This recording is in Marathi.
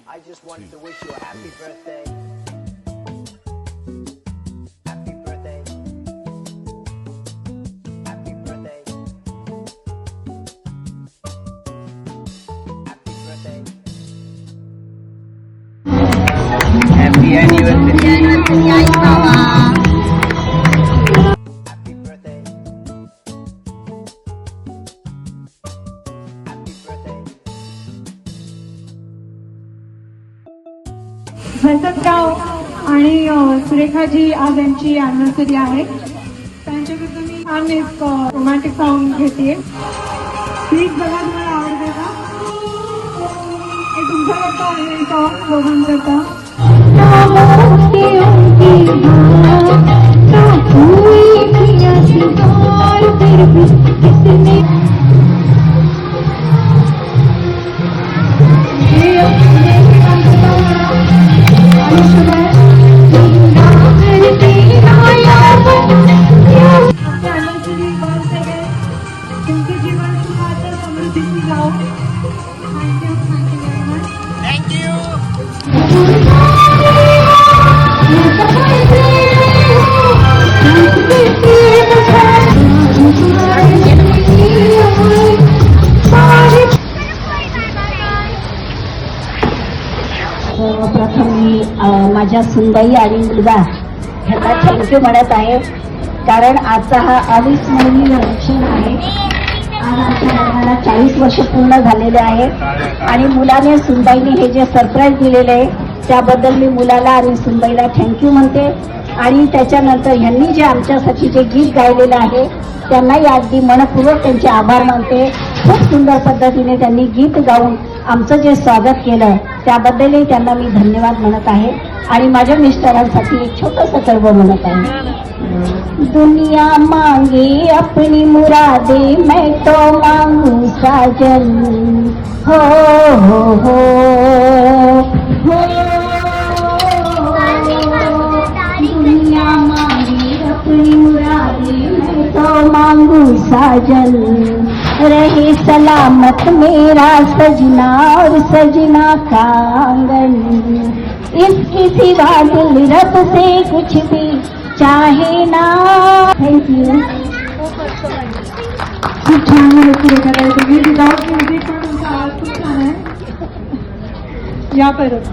I just wanted to wish you a happy birthday. Happy birthday. Happy birthday. Happy birthday. Happy anniversary. Happy birthday. Happy birthday. Vasantrao आणि सुरेखाजी आज यांची अॅनिव्हर्सरी आहे. त्यांच्याकडून मी छान एक रोमॅन्टिक सॉन्ग घेते. प्लीज बघा, तुम्हाला आवडते का? हे तुमच्याकरता आहे सॉन्ग, दोघांकरता. Thank you. प्रथम मी माझ्या सुनबाई आणि मुलगा ह्यांना थँक्यू म्हणत आहे, कारण आजचा हा अविस्मरणीय क्षण आहे. आज आमच्या लग्नाला 40 वर्ष पूर्ण झालेले आहे आणि मुलाने सुनबाईने हे जे सरप्राईज दिलेले आहे त्याबद्दल मी मुलाला आणि सुनबाईला थँक्यू म्हणते. आणि त्याच्यानंतर ह्यांनी जे आमच्यासाठी जे गीत गायलेलं आहे त्यांनाही अगदी मनपूर्वक त्यांचे आभार मानते. खूप सुंदर पद्धतीने त्यांनी गीत गाऊन आमचं जे स्वागत केलं त्याबद्दलही त्यांना मी धन्यवाद म्हणत आहे. आणि माझ्या मिस्टरांसाठी एक छोटंसं कर्व म्हणत आहे. दुनिया मांगे अपनी मुरादे, मैं तो मांगू साजन. हो हो हो हो. दुनिया मांगे अपनी मुरादे, मैं तो मांगू साजन. रहे सलामत मेरा सजना और सजना का आंगन. इसके सिवा दिल रब से कुछ भी चाहे ना. थँक्यू. खूप छान आहे सुरेखाताई, तुम्ही विदाउट म्युझिक पण तुमचा आवाज खूप छान आहे. या परत.